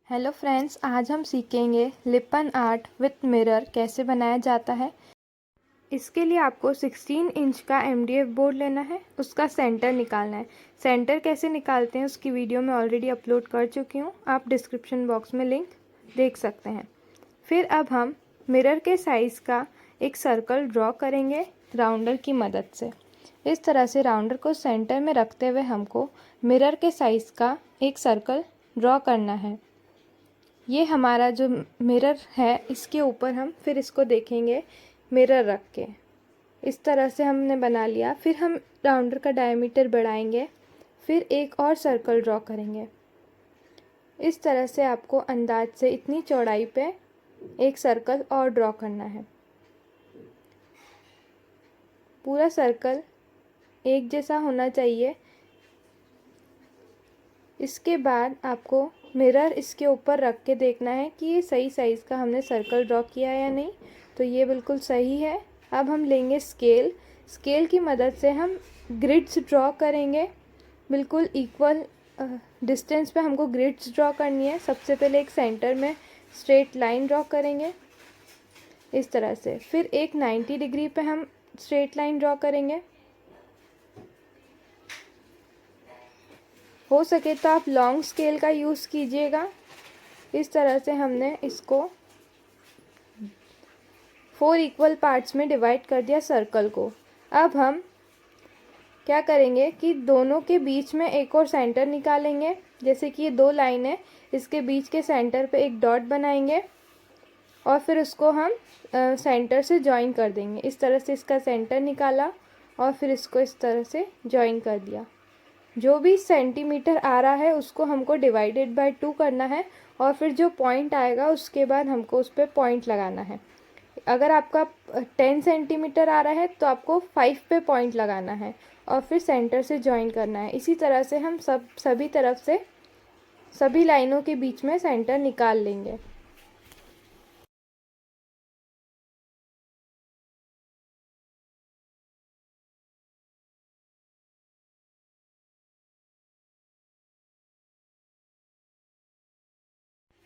Hello friends, आज हम सीखेंगे लिपन आर्ट विथ मिरर कैसे बनाया जाता है। इसके लिए आपको 16 इंच का MDF बोर्ड लेना है, उसका सेंटर निकालना है। सेंटर कैसे निकालते हैं उसकी वीडियो मैं ऑलरेडी अपलोड कर चुकी हूँ, आप डिस्क्रिप्शन बॉक्स में लिंक देख सकते हैं। फिर अब हम मिरर के साइज़ का एक सर्कल ड्रॉ करेंगे राउंडर की मदद से। इस तरह से राउंडर को सेंटर में रखते हुए हमको मिरर के साइज़ का एक सर्कल ड्रॉ करना है। ये हमारा जो मिरर है इसके ऊपर हम फिर इसको देखेंगे मिरर रख के। इस तरह से हमने बना लिया। फिर हम राउंडर का डायमीटर बढ़ाएंगे, फिर एक और सर्कल ड्रॉ करेंगे। इस तरह से आपको अंदाज से इतनी चौड़ाई पे एक सर्कल और ड्रॉ करना है। पूरा सर्कल एक जैसा होना चाहिए। इसके बाद आपको मिरर इसके ऊपर रख के देखना है कि ये सही साइज़ का हमने सर्कल ड्रॉ किया है या नहीं। तो ये बिल्कुल सही है। अब हम लेंगे स्केल। स्केल की मदद से हम ग्रिड्स ड्रॉ करेंगे। बिल्कुल इक्वल डिस्टेंस पे हमको ग्रिड्स ड्रॉ करनी है। सबसे पहले एक सेंटर में स्ट्रेट लाइन ड्रॉ करेंगे इस तरह से। फिर एक 90 डिग्री पे हम स्ट्रेट लाइन ड्रॉ करेंगे। हो सके तो आप लॉन्ग स्केल का यूज़ कीजिएगा। इस तरह से हमने इसको 4 इक्वल पार्ट्स में डिवाइड कर दिया सर्कल को। अब हम क्या करेंगे कि दोनों के बीच में एक और सेंटर निकालेंगे। जैसे कि ये दो लाइन है, इसके बीच के सेंटर पे एक डॉट बनाएंगे और फिर उसको हम सेंटर से जॉइन कर देंगे। इस तरह से इसका सेंटर निकाला और फिर इसको इस तरह से जॉइन कर दिया। जो भी सेंटीमीटर आ रहा है उसको हमको डिवाइडेड बाय 2 करना है और फिर जो पॉइंट आएगा उसके बाद हमको उस पर पॉइंट लगाना है। अगर आपका 10 सेंटीमीटर आ रहा है तो आपको 5 पे पॉइंट लगाना है और फिर सेंटर से जॉइन करना है। इसी तरह से हम सभी तरफ से सभी लाइनों के बीच में सेंटर निकाल लेंगे।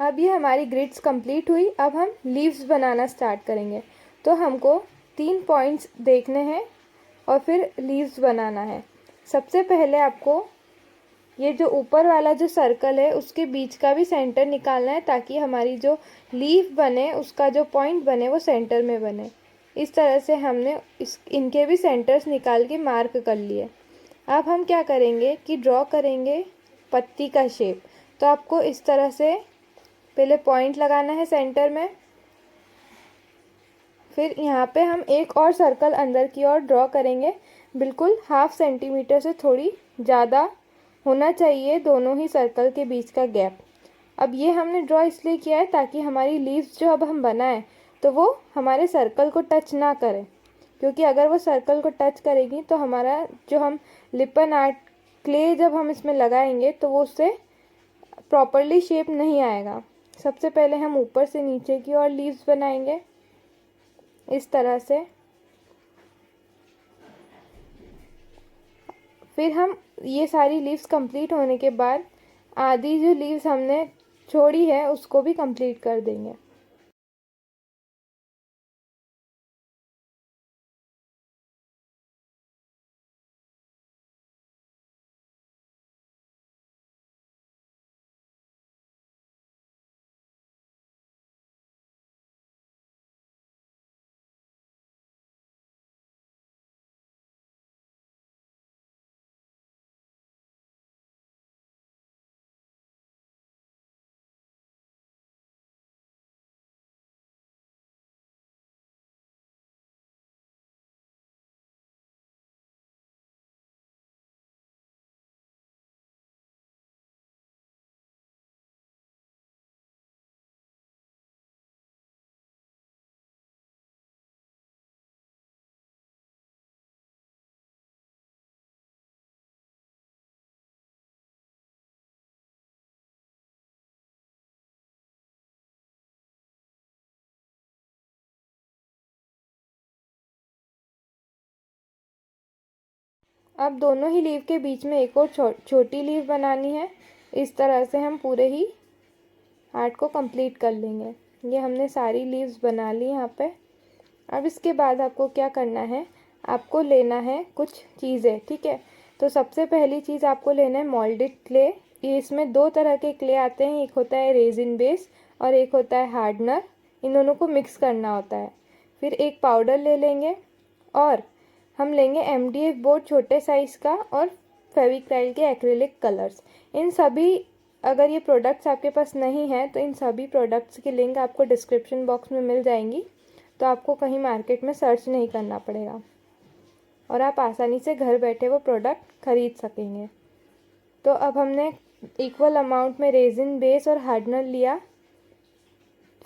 अब ये हमारी ग्रिड्स कंप्लीट हुई। अब हम लीव्स बनाना स्टार्ट करेंगे। तो हमको 3 पॉइंट्स देखने हैं और फिर लीव्स बनाना है। सबसे पहले आपको ये जो ऊपर वाला जो सर्कल है उसके बीच का भी सेंटर निकालना है, ताकि हमारी जो लीफ बने उसका जो पॉइंट बने वो सेंटर में बने। इस तरह से हमने इनके भी सेंटर्स निकाल के मार्क कर लिए। अब हम क्या करेंगे कि ड्रॉ करेंगे पत्ती का शेप। तो आपको इस तरह से पहले पॉइंट लगाना है सेंटर में। फिर यहाँ पे हम एक और सर्कल अंदर की ओर ड्रॉ करेंगे। बिल्कुल 1/2 सेंटीमीटर से थोड़ी ज़्यादा होना चाहिए दोनों ही सर्कल के बीच का गैप। अब ये हमने ड्रॉ इसलिए किया है ताकि हमारी लीव्स जो अब हम बनाएं तो वो हमारे सर्कल को टच ना करें, क्योंकि अगर वो सर्कल को टच करेगी तो हमारा जो हम लिपन आर्ट क्ले जब हम इसमें लगाएंगे तो वो उससे प्रॉपरली शेप नहीं आएगा। सबसे पहले हम ऊपर से नीचे की ओर लीव्स बनाएंगे इस तरह से। फिर हम ये सारी लीव्स कंप्लीट होने के बाद आधी जो लीव्स हमने छोड़ी है उसको भी कंप्लीट कर देंगे। अब दोनों ही लीव के बीच में एक और छोटी लीव बनानी है। इस तरह से हम पूरे ही आर्ट को कंप्लीट कर लेंगे। ये हमने सारी लीव्स बना ली यहाँ पे। अब इसके बाद आपको क्या करना है, आपको लेना है कुछ चीज़ें, ठीक है। तो सबसे पहली चीज़ आपको लेना है मोल्डेड क्ले। ये इसमें दो तरह के क्ले आते हैं, एक होता है रेजिन बेस और एक होता है हार्डनर। इन दोनों को मिक्स करना होता है। फिर एक पाउडर ले लेंगे और हम लेंगे एमडीएफ बोर्ड छोटे साइज़ का और फेविक्राइल के एक्रिलिक कलर्स। इन सभी, अगर ये प्रोडक्ट्स आपके पास नहीं हैं तो इन सभी प्रोडक्ट्स की लिंक आपको डिस्क्रिप्शन बॉक्स में मिल जाएंगी, तो आपको कहीं मार्केट में सर्च नहीं करना पड़ेगा और आप आसानी से घर बैठे वो प्रोडक्ट खरीद सकेंगे। तो अब हमने इक्वल अमाउंट में रेजिन बेस और हार्डनर लिया।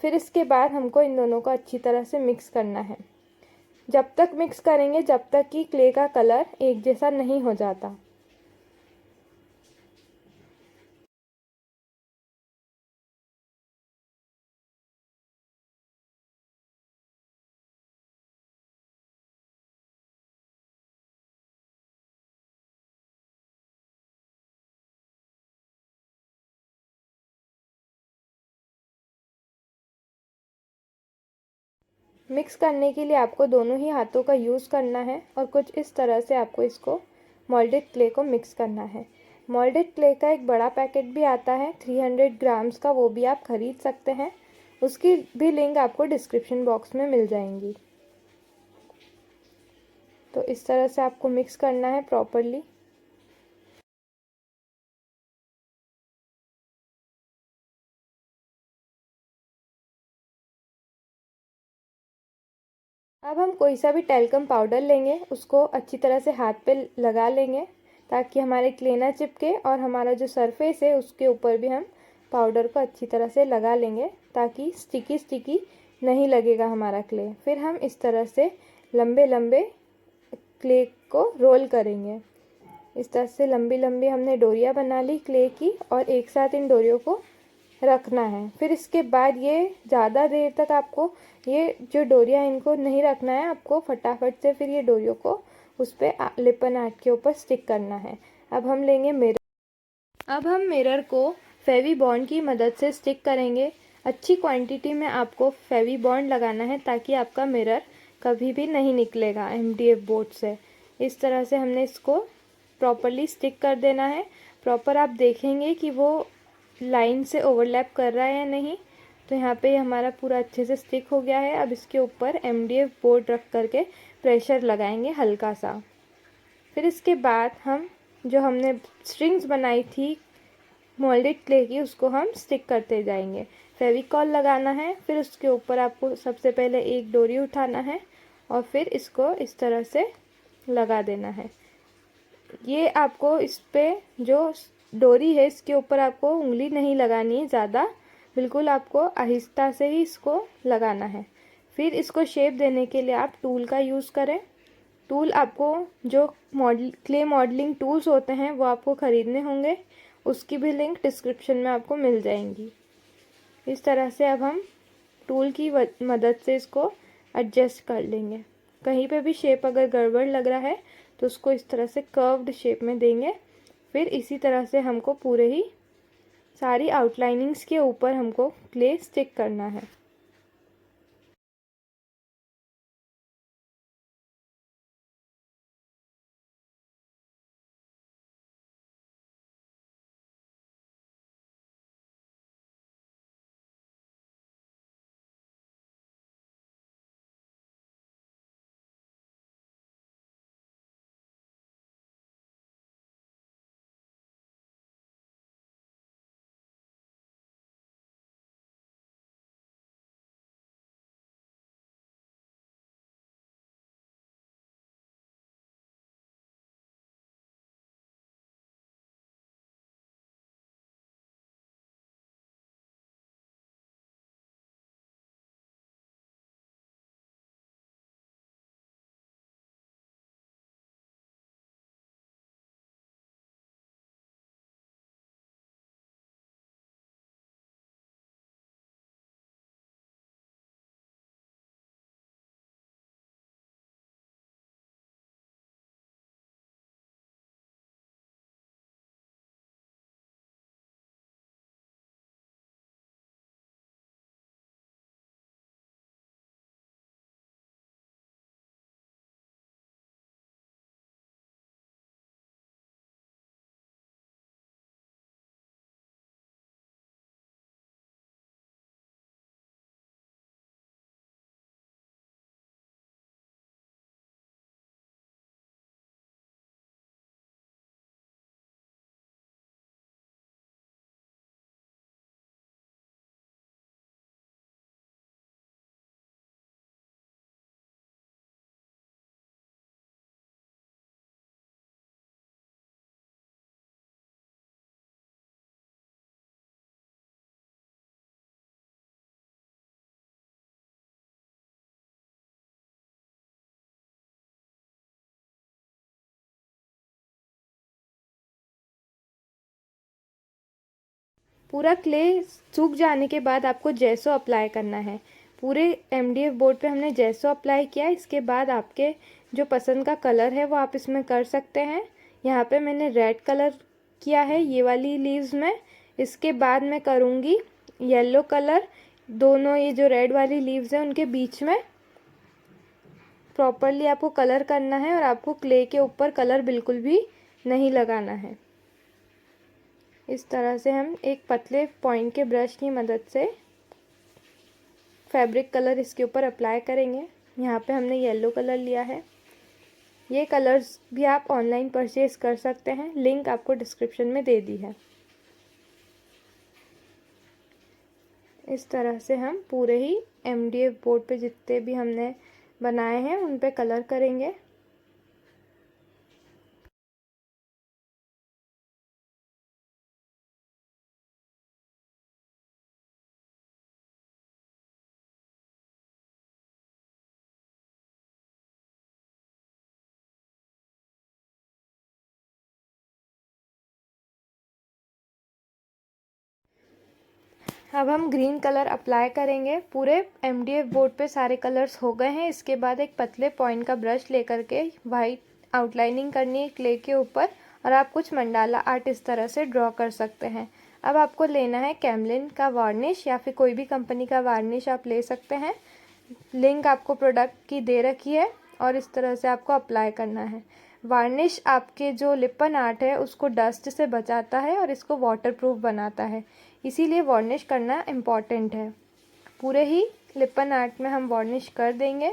फिर इसके बाद हमको इन दोनों को अच्छी तरह से मिक्स करना है। जब तक मिक्स करेंगे जब तक कि क्ले का कलर एक जैसा नहीं हो जाता। मिक्स करने के लिए आपको दोनों ही हाथों का यूज़ करना है और कुछ इस तरह से आपको इसको मोल्डेड क्ले को मिक्स करना है। मोल्डेड क्ले का एक बड़ा पैकेट भी आता है 300 ग्राम्स का, वो भी आप खरीद सकते हैं। उसकी भी लिंक आपको डिस्क्रिप्शन बॉक्स में मिल जाएंगी। तो इस तरह से आपको मिक्स करना है प्रॉपरली। अब हम कोई सा भी टैल्कम पाउडर लेंगे, उसको अच्छी तरह से हाथ पे लगा लेंगे ताकि हमारे क्ले ना चिपके, और हमारा जो सरफेस है उसके ऊपर भी हम पाउडर को अच्छी तरह से लगा लेंगे ताकि स्टिकी स्टिकी नहीं लगेगा हमारा क्ले। फिर हम इस तरह से लंबे लंबे क्ले को रोल करेंगे। इस तरह से लंबी लंबी हमने डोरियाँ बना ली क्ले की और एक साथ इन डोरियों को रखना है। फिर इसके बाद ये ज़्यादा देर तक आपको ये जो डोरियाँ इनको नहीं रखना है, आपको फटाफट से फिर ये डोरियों को उस पर लिपन आर्ट के ऊपर स्टिक करना है। अब हम लेंगे मिरर। अब हम मिरर को फेवी बॉन्ड की मदद से स्टिक करेंगे। अच्छी क्वांटिटी में आपको फेवी बॉन्ड लगाना है ताकि आपका मिरर कभी भी नहीं निकलेगा एमडीएफ बोर्ड से। इस तरह से हमने इसको प्रॉपरली स्टिक कर देना है। प्रॉपर आप देखेंगे कि वो लाइन से ओवरलैप कर रहा है या नहीं। तो यहाँ पे हमारा पूरा अच्छे से स्टिक हो गया है। अब इसके ऊपर एमडीएफ बोर्ड रख करके प्रेशर लगाएंगे हल्का सा। फिर इसके बाद हम जो हमने स्ट्रिंग्स बनाई थी मोल्डेड क्ले की, उसको हम स्टिक करते जाएंगे। फेविकॉल लगाना है, फिर उसके ऊपर आपको सबसे पहले एक डोरी उठाना है और फिर इसको इस तरह से लगा देना है। ये आपको इस पे जो डोरी है इसके ऊपर आपको उंगली नहीं लगानी है ज़्यादा, बिल्कुल आपको आहिस्ता से ही इसको लगाना है। फिर इसको शेप देने के लिए आप टूल का यूज़ करें। टूल आपको जो मॉडल क्ले मॉडलिंग टूल्स होते हैं वो आपको ख़रीदने होंगे, उसकी भी लिंक डिस्क्रिप्शन में आपको मिल जाएंगी। इस तरह से अब हम टूल की मदद से इसको एडजस्ट कर लेंगे। कहीं पे भी शेप अगर गड़बड़ लग रहा है तो उसको इस तरह से कर्व्ड शेप में देंगे। फिर इसी तरह से हमको पूरे ही सारी आउटलाइनिंग्स के ऊपर हमको क्ले स्टिक करना है। पूरा क्ले सूख जाने के बाद आपको जेसो अप्लाई करना है। पूरे MDF बोर्ड पे हमने जेसो अप्लाई किया। इसके बाद आपके जो पसंद का कलर है वो आप इसमें कर सकते हैं। यहाँ पे मैंने रेड कलर किया है ये वाली लीव्स में। इसके बाद मैं करूँगी येलो कलर। दोनों ये जो रेड वाली लीव्स हैं उनके बीच में प्रॉपरली आपको कलर करना है और आपको क्ले के ऊपर कलर बिल्कुल भी नहीं लगाना है। इस तरह से हम एक पतले पॉइंट के ब्रश की मदद से फैब्रिक कलर इसके ऊपर अप्लाई करेंगे। यहाँ पे हमने येलो कलर लिया है। ये कलर्स भी आप ऑनलाइन परचेज़ कर सकते हैं, लिंक आपको डिस्क्रिप्शन में दे दी है। इस तरह से हम पूरे ही MDF बोर्ड पे जितने भी हमने बनाए हैं उन पे कलर करेंगे। अब हम ग्रीन कलर अप्लाई करेंगे। पूरे MDF बोर्ड पे सारे कलर्स हो गए हैं। इसके बाद एक पतले पॉइंट का ब्रश लेकर के वाइट आउटलाइनिंग करनी है क्ले के ऊपर और आप कुछ मंडाला आर्ट इस तरह से ड्रॉ कर सकते हैं। अब आपको लेना है कैमलिन का वार्निश या फिर कोई भी कंपनी का वार्निश आप ले सकते हैं। लिंक आपको प्रोडक्ट की दे रखी है और इस तरह से आपको अप्लाई करना है। वार्निश आपके जो लिपन आर्ट है उसको डस्ट से बचाता है और इसको वाटरप्रूफ बनाता है, इसीलिए वार्निश करना इम्पॉर्टेंट है। पूरे ही लिपन आर्ट में हम वार्निश कर देंगे।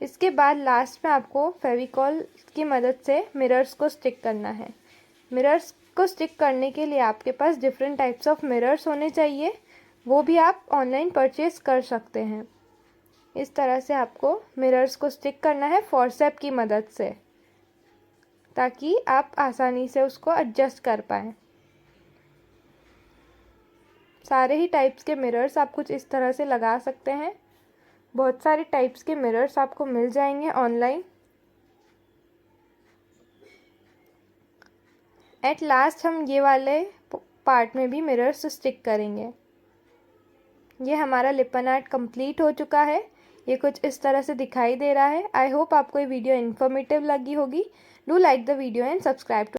इसके बाद लास्ट में आपको फेविकॉल की मदद से मिरर्स को स्टिक करना है। मिरर्स को स्टिक करने के लिए आपके पास डिफरेंट टाइप्स ऑफ मिरर्स होने चाहिए, वो भी आप ऑनलाइन परचेज कर सकते हैं। इस तरह से आपको मिरर्स को स्टिक करना है फोर्सेप की मदद से, ताकि आप आसानी से उसको एडजस्ट कर पाएँ। सारे ही टाइप्स के मिरर्स आप कुछ इस तरह से लगा सकते हैं। बहुत सारे टाइप्स के मिरर्स आपको मिल जाएंगे ऑनलाइन। एट लास्ट हम ये वाले पार्ट में भी मिरर्स स्टिक करेंगे। ये हमारा लिपन आर्ट कंप्लीट हो चुका है। ये कुछ इस तरह से दिखाई दे रहा है। आई होप आपको ये वीडियो इन्फॉर्मेटिव लगी होगी। Do like the video and subscribe to